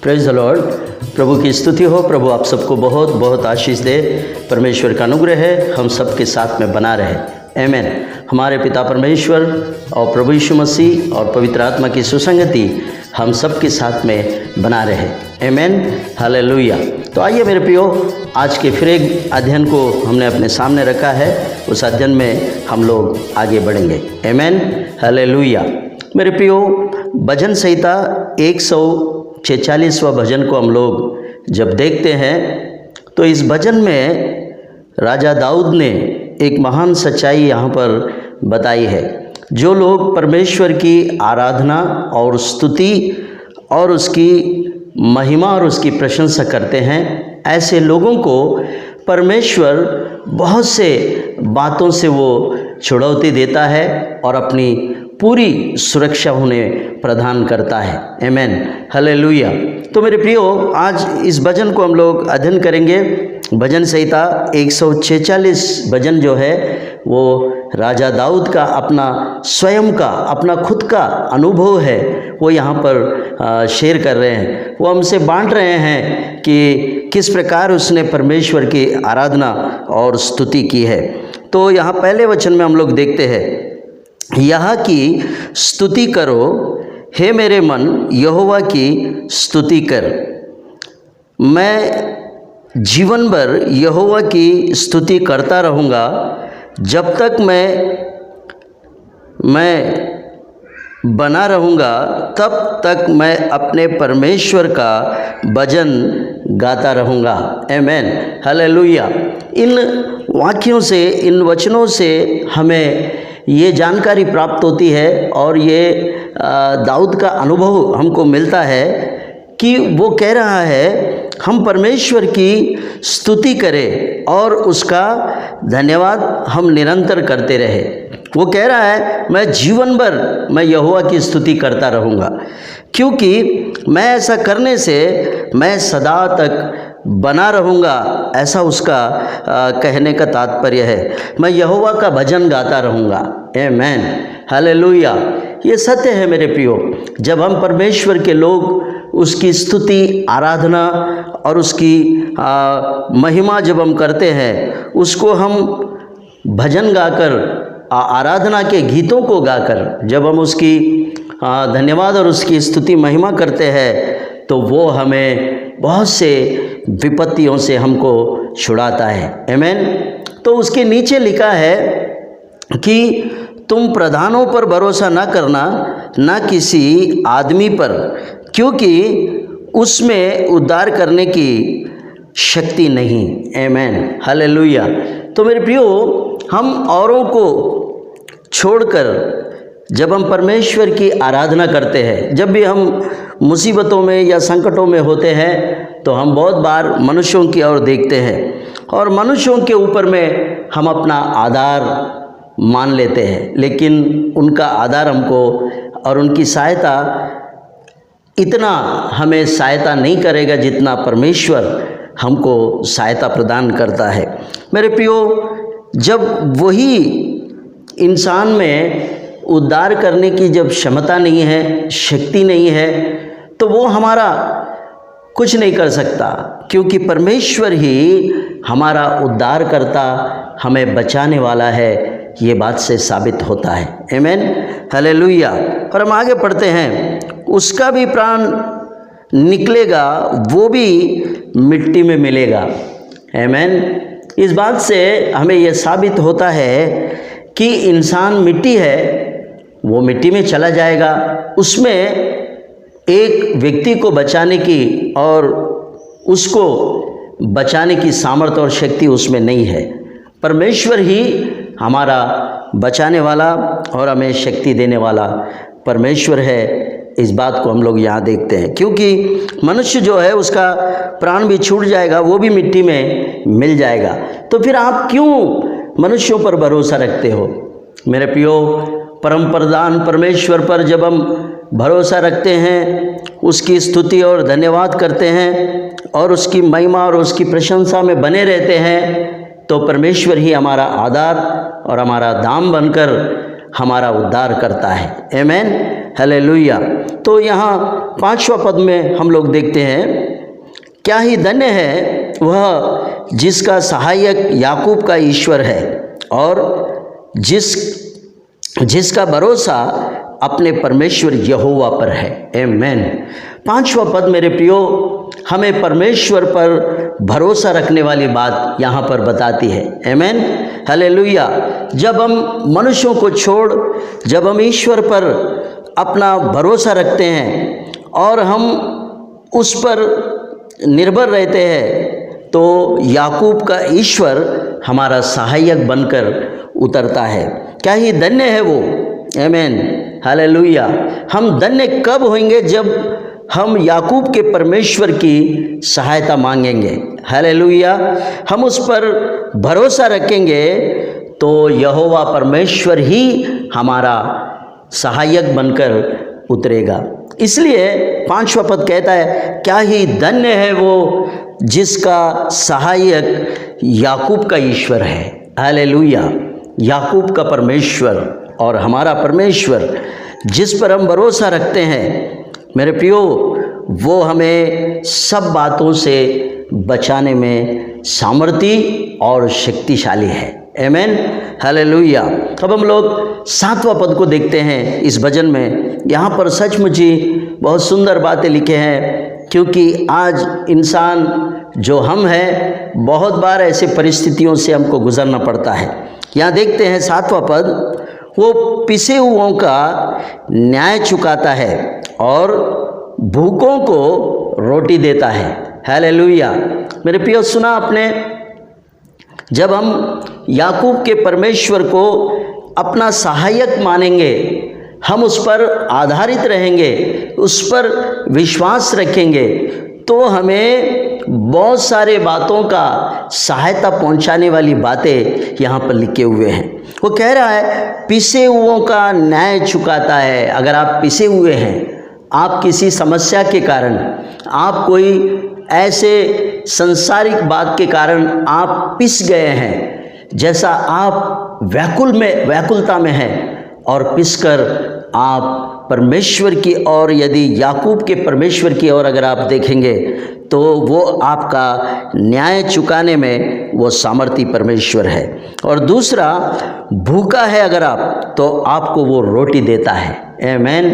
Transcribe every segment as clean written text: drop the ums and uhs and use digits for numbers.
Praise the Lord. प्रभु की स्तुति हो। प्रभु आप सबको बहुत बहुत आशीष दे। परमेश्वर का अनुग्रह है हम सबके साथ में बना रहे। आमीन। हमारे पिता परमेश्वर और प्रभु यीशु मसीह और पवित्र आत्मा की सुसंगति हम सबके साथ में बना रहे। आमीन। हालेलुया। तो आइए मेरे प्रियो, आज के फिर एक अध्ययन को हमने अपने सामने रखा है। उस अध्ययन में हम लोग आगे बढ़ेंगे। आमीन। हालेलुया। मेरे प्रियो, भजन संहिता 146वां भजन को हम लोग जब देखते हैं तो इस भजन में राजा दाऊद ने एक महान सच्चाई यहाँ पर बताई है। जो लोग परमेश्वर की आराधना और स्तुति और उसकी महिमा और उसकी प्रशंसा करते हैं, ऐसे लोगों को परमेश्वर बहुत से बातों से वो छुड़ौती देता है और अपनी पूरी सुरक्षा उन्हें प्रदान करता है। आमीन। हालेलुया। तो मेरे प्रियो, आज इस भजन को हम लोग अध्ययन करेंगे। भजन संहिता 146 भजन जो है वो राजा दाऊद का अपना स्वयं का अपना खुद का अनुभव है, वो यहाँ पर शेयर कर रहे हैं। वो हमसे बांट रहे हैं कि किस प्रकार उसने परमेश्वर की आराधना और स्तुति की है। तो यहाँ पहले वचन में हम लोग देखते हैं, यहाँ की स्तुति करो हे मेरे मन, यहोवा की स्तुति कर। मैं जीवन भर यहोवा की स्तुति करता रहूँगा। जब तक मैं बना रहूँगा तब तक मैं अपने परमेश्वर का भजन गाता रहूँगा। आमीन। हालेलुया। इन वाक्यों से, इन वचनों से हमें ये जानकारी प्राप्त होती है और ये दाऊद का अनुभव हमको मिलता है कि वो कह रहा है हम परमेश्वर की स्तुति करें और उसका धन्यवाद हम निरंतर करते रहे। वो कह रहा है मैं जीवन भर मैं यहोवा की स्तुति करता रहूँगा, क्योंकि मैं ऐसा करने से मैं सदा तक बना रहूँगा। ऐसा उसका कहने का तात्पर्य है। मैं यहोवा का भजन गाता रहूँगा। आमीन। हालेलुया। ये सत्य है मेरे प्रियो। जब हम परमेश्वर के लोग उसकी स्तुति, आराधना और उसकी महिमा जब हम करते हैं, उसको हम भजन गाकर, आराधना के गीतों को गाकर जब हम उसकी धन्यवाद और उसकी स्तुति महिमा करते हैं, तो वो हमें बहुत से विपत्तियों से हमको छुड़ाता है। आमीन। तो उसके नीचे लिखा है कि तुम प्रधानों पर भरोसा ना करना, ना किसी आदमी पर, क्योंकि उसमें उद्धार करने की शक्ति नहीं। आमीन। हालेलुया। तो मेरे प्रियो, हम औरों को छोड़कर जब हम परमेश्वर की आराधना करते हैं, जब भी हम मुसीबतों में या संकटों में होते हैं, तो हम बहुत बार मनुष्यों की ओर देखते हैं और मनुष्यों के ऊपर में हम अपना आधार मान लेते हैं, लेकिन उनका आधार हमको और उनकी सहायता इतना हमें सहायता नहीं करेगा जितना परमेश्वर हमको सहायता प्रदान करता है। मेरे प्रियो, जब वही इंसान में उद्धार करने की जब क्षमता नहीं है, शक्ति नहीं है, तो वो हमारा कुछ नहीं कर सकता, क्योंकि परमेश्वर ही हमारा उद्धार करता, हमें बचाने वाला है। ये बात से साबित होता है। आमीन। हालेलुया। और हम आगे पढ़ते हैं, उसका भी प्राण निकलेगा, वो भी मिट्टी में मिलेगा। आमीन। इस बात से हमें यह साबित होता है कि इंसान मिट्टी है, वो मिट्टी में चला जाएगा। उसमें एक व्यक्ति को बचाने की और उसको बचाने की सामर्थ्य और शक्ति उसमें नहीं है। परमेश्वर ही हमारा बचाने वाला और हमें शक्ति देने वाला परमेश्वर है। इस बात को हम लोग यहाँ देखते हैं, क्योंकि मनुष्य जो है उसका प्राण भी छूट जाएगा, वो भी मिट्टी में मिल जाएगा। तो फिर आप क्यों मनुष्यों पर भरोसा रखते हो? मेरे प्रियो, परम प्रधान परमेश्वर पर जब हम भरोसा रखते हैं, उसकी स्तुति और धन्यवाद करते हैं और उसकी महिमा और उसकी प्रशंसा में बने रहते हैं, तो परमेश्वर ही हमारा आधार और हमारा दाम बनकर हमारा उद्धार करता है। आमीन। हालेलुया। तो यहाँ 5वां पद में हम लोग देखते हैं, क्या ही धन्य है वह जिसका सहायक याकूब का ईश्वर है और जिसका भरोसा अपने परमेश्वर यहोवा पर है। आमीन। 5वां पद मेरे प्रियो हमें परमेश्वर पर भरोसा रखने वाली बात यहाँ पर बताती है। आमीन, हालेलुया। जब हम मनुष्यों को छोड़ जब हम ईश्वर पर अपना भरोसा रखते हैं और हम उस पर निर्भर रहते हैं तो याकूब का ईश्वर हमारा सहायक बनकर उतरता है। क्या ही धन्य है वो। आमीन, हालेलुया। हम धन्य कब होंगे? जब हम याकूब के परमेश्वर की सहायता मांगेंगे। हालेलुया। हम उस पर भरोसा रखेंगे तो यहोवा परमेश्वर ही हमारा सहायक बनकर उतरेगा। इसलिए 5वां पद कहता है, क्या ही धन्य है वो जिसका सहायक याकूब का ईश्वर है। हालेलुया। याकूब का परमेश्वर और हमारा परमेश्वर जिस पर हम भरोसा रखते हैं मेरे प्रियो, वो हमें सब बातों से बचाने में सामर्थी और शक्तिशाली है। आमीन, हालेलुया। अब हम लोग 7वां पद को देखते हैं इस भजन में। यहाँ पर सचमुच ही बहुत सुंदर बातें लिखे हैं, क्योंकि आज इंसान जो हम हैं बहुत बार ऐसे परिस्थितियों से हमको गुजरना पड़ता है। यहाँ देखते हैं 7वां पद, वो पिसे हुओं का न्याय चुकाता है और भूखों को रोटी देता है। हालेलुया। मेरे प्रियो, सुना आपने, जब हम याकूब के परमेश्वर को अपना सहायक मानेंगे, हम उस पर आधारित रहेंगे, उस पर विश्वास रखेंगे, तो हमें बहुत सारे बातों का सहायता पहुंचाने वाली बातें यहाँ पर लिखे हुए हैं। वो कह रहा है पिसे हुओं का न्याय चुकाता है। अगर आप पिसे हुए हैं, आप किसी समस्या के कारण, आप कोई ऐसे संसारिक बात के कारण आप पिस गए हैं, जैसा आप व्याकुलता में हैं और पिसकर आप परमेश्वर की ओर, यदि याकूब के परमेश्वर की ओर अगर आप देखेंगे तो वो आपका न्याय चुकाने में वो सामर्थी परमेश्वर है। और दूसरा, भूखा है अगर आप, तो आपको वो रोटी देता है। आमीन,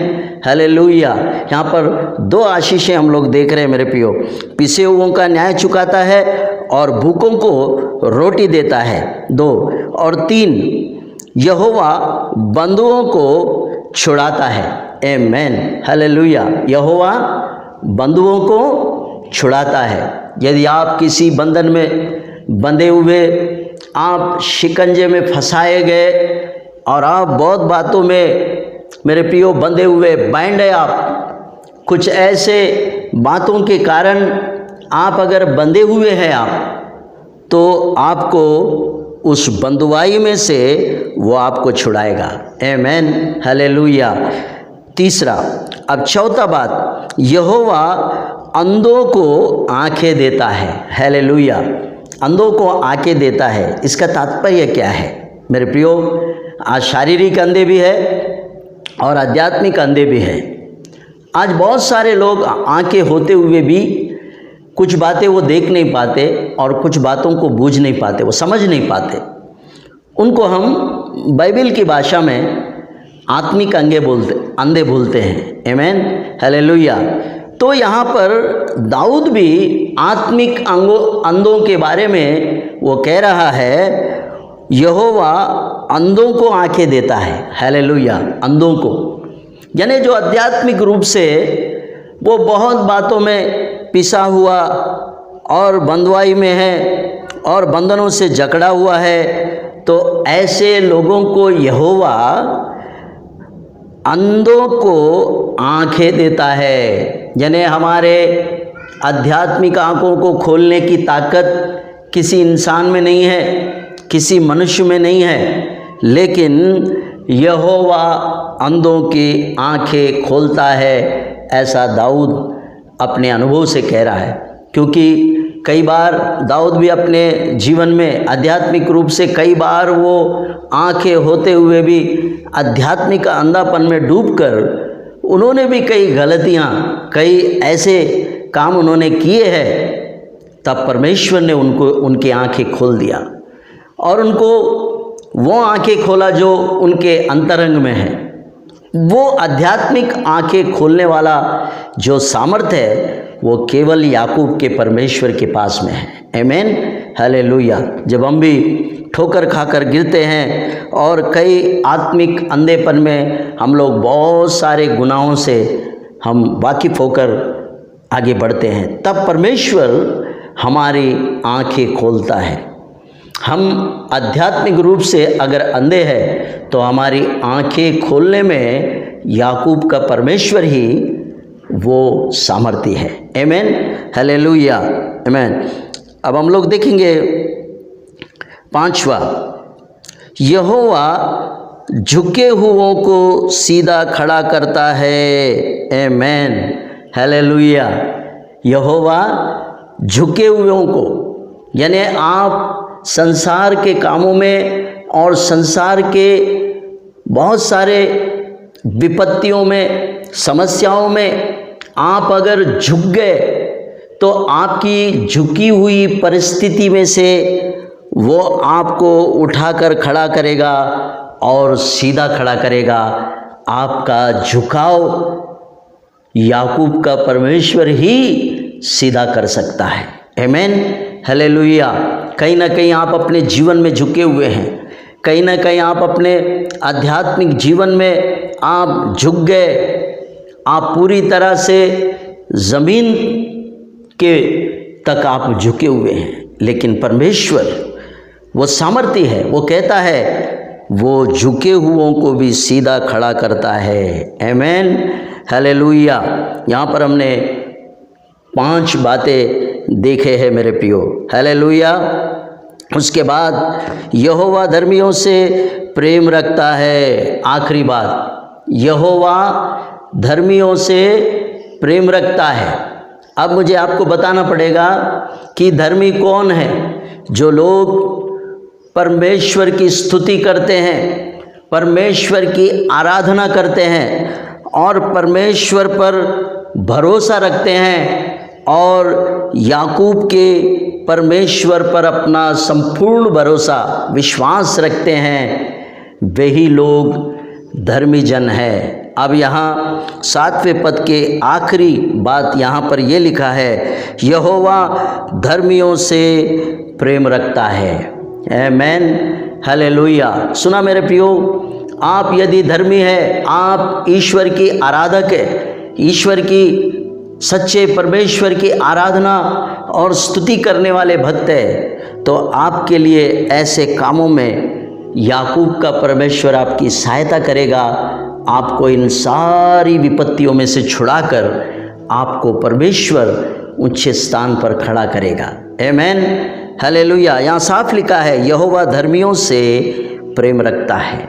हालेलुया। यहाँ पर 2 आशीषें हम लोग देख रहे हैं मेरे प्रियो। पिसे हुओं का न्याय चुकाता है और भूखों को रोटी देता है, 2। और 3, यहोवा बंधुओं को छुड़ाता है। आमीन, हालेलुया। यहोवा बंधुओं को छुड़ाता है। यदि आप किसी बंधन में बंधे हुए, आप शिकंजे में फंसाए गए और आप बहुत बातों में मेरे प्रियो बंधे हुए, बाइंड है आप, कुछ ऐसे बातों के कारण आप अगर बंधे हुए हैं आप, तो आपको उस बंधुआई में से वो आपको छुड़ाएगा। आमीन, हालेलुया। तीसरा, अब चौथा बात, यहोवा अंधों को आंखें देता है। हालेलुया। अंधों को आंखें देता है, इसका तात्पर्य क्या है मेरे प्रियो? आज शारीरिक अंधे भी है और आध्यात्मिक अंधे भी है। आज बहुत सारे लोग आंखें होते हुए भी कुछ बातें वो देख नहीं पाते और कुछ बातों को बूझ नहीं पाते, वो समझ नहीं पाते। उनको हम बाइबल की भाषा में आत्मिक अंधे बोलते हैं। आमीन, हालेलुया। तो यहाँ पर दाऊद भी आत्मिक अंधों के बारे में वो कह रहा है, यहोवा अंधों को आंखें देता है। हालेलुया। अंधों को, यानी जो आध्यात्मिक रूप से वो बहुत बातों में पिसा हुआ और बंधुआई में है और बंधनों से जकड़ा हुआ है, तो ऐसे लोगों को यहोवा अंधों को आंखें देता है। यानी हमारे आध्यात्मिक आंखों को खोलने की ताकत किसी इंसान में नहीं है, किसी मनुष्य में नहीं है, लेकिन यहोवा अंधों की आंखें खोलता है। ऐसा दाऊद अपने अनुभव से कह रहा है, क्योंकि कई बार दाऊद भी अपने जीवन में आध्यात्मिक रूप से कई बार वो आंखें होते हुए भी आध्यात्मिक अंधापन में डूबकर उन्होंने भी कई गलतियाँ, कई ऐसे काम उन्होंने किए हैं, तब परमेश्वर ने उनकी आंखें खोल दिया और उनको वो आंखें खोला जो उनके अंतरंग में है। वो आध्यात्मिक आंखें खोलने वाला जो सामर्थ्य है वो केवल याकूब के परमेश्वर के पास में है। आमीन, हालेलुया। जब हम भी ठोकर खाकर गिरते हैं और कई आत्मिक अंधेपन में हम लोग बहुत सारे गुनाहों से हम वाकिफ़ होकर आगे बढ़ते हैं, तब परमेश्वर हमारी आंखें खोलता है। हम आध्यात्मिक रूप से अगर अंधे हैं तो हमारी आंखें खोलने में याकूब का परमेश्वर ही वो सामर्थ्य है। आमीन, हालेलुया, आमीन। अब हम लोग देखेंगे 5वां, यहोवा झुके हुओं को सीधा खड़ा करता है। आमीन, हालेलुया। यहोवा झुके हुओं को, यानी आप संसार के कामों में और संसार के बहुत सारे विपत्तियों में, समस्याओं में आप अगर झुक गए तो आपकी झुकी हुई परिस्थिति में से वो आपको उठाकर खड़ा करेगा और सीधा खड़ा करेगा। आपका झुकाव याकूब का परमेश्वर ही सीधा कर सकता है। आमीन, हालेलुया। कहीं ना कहीं आप अपने जीवन में झुके हुए हैं, कहीं ना कहीं आप अपने आध्यात्मिक जीवन में आप झुक गए, आप पूरी तरह से ज़मीन के तक आप झुके हुए हैं, लेकिन परमेश्वर वो सामर्थ्य है, वो कहता है वो झुके हुओं को भी सीधा खड़ा करता है। आमीन, हालेलुया। यहाँ पर हमने 5 बातें देखे हैं मेरे प्रियो, हालेलुया। उसके बाद यहोवा धर्मियों से प्रेम रखता है। आखिरी बात, यहोवा धर्मियों से प्रेम रखता है। अब मुझे आपको बताना पड़ेगा कि धर्मी कौन है। जो लोग परमेश्वर की स्तुति करते हैं, परमेश्वर की आराधना करते हैं और परमेश्वर पर भरोसा रखते हैं और याकूब के परमेश्वर पर अपना संपूर्ण भरोसा, विश्वास रखते हैं, वही लोग धर्मी जन है। अब यहाँ 7वें पद के आखिरी बात यहाँ पर ये लिखा है, यहोवा धर्मियों से प्रेम रखता है। आमीन, हालेलुया। सुना मेरे प्रियो, आप यदि धर्मी है, आप ईश्वर की आराधक है, ईश्वर की सच्चे परमेश्वर की आराधना और स्तुति करने वाले भक्त है, तो आपके लिए ऐसे कामों में याकूब का परमेश्वर आपकी सहायता करेगा। आपको इन सारी विपत्तियों में से छुड़ाकर आपको परमेश्वर ऊंचे स्थान पर खड़ा करेगा। आमीन, हालेलुया। यहाँ साफ लिखा है यहोवा धर्मियों से प्रेम रखता है।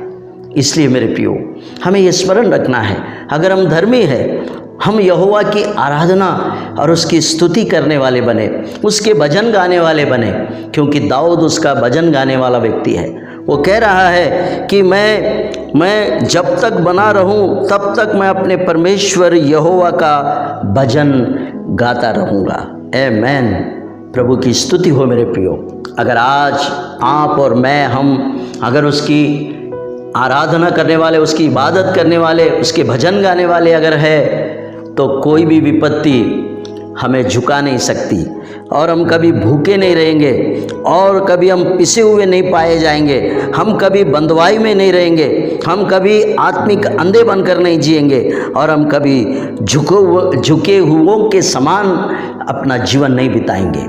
इसलिए मेरे प्रियो, हमें ये स्मरण रखना है, अगर हम धर्मी हैं, हम यहोवा की आराधना और उसकी स्तुति करने वाले बने, उसके भजन गाने वाले बने, क्योंकि दाऊद उसका भजन गाने वाला व्यक्ति है। वो कह रहा है कि मैं जब तक बना रहूं तब तक मैं अपने परमेश्वर यहोवा का भजन गाता रहूँगा। आमीन, प्रभु की स्तुति हो मेरे प्रियो। अगर आज आप और मैं, हम अगर उसकी आराधना करने वाले, उसकी इबादत करने वाले, उसके भजन गाने वाले अगर है, तो कोई भी विपत्ति हमें झुका नहीं सकती और हम कभी भूखे नहीं रहेंगे और कभी हम पिसे हुए नहीं पाए जाएंगे, हम कभी बंधुआई में नहीं रहेंगे, हम कभी आत्मिक अंधे बनकर नहीं जिएंगे और हम कभी झुके हुओं के समान अपना जीवन नहीं बिताएंगे।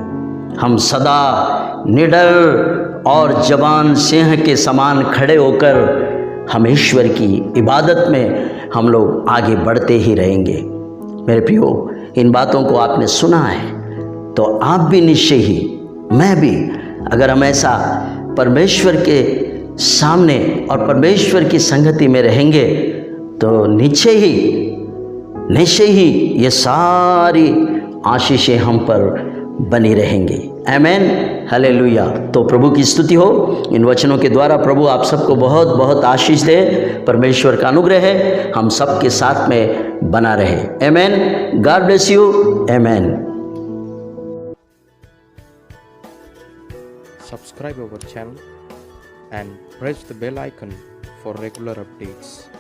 हम सदा निडर और जवान सिंह के समान खड़े होकर हम ईश्वर की इबादत में हम लोग आगे बढ़ते ही रहेंगे। मेरे प्रियो, इन बातों को आपने सुना है तो आप भी निश्चय ही, मैं भी, अगर हम ऐसा परमेश्वर के सामने और परमेश्वर की संगति में रहेंगे तो निश्चय ही ये सारी आशीषें हम पर बनी रहेंगी। आमीन, हालेलुया। तो प्रभु की स्तुति हो। इन वचनों के द्वारा प्रभु आप सबको बहुत बहुत आशीष दे। परमेश्वर का अनुग्रह है हम सबके साथ में बना रहे। Amen. God bless you. Amen. Subscribe our channel and press the bell icon for regular updates.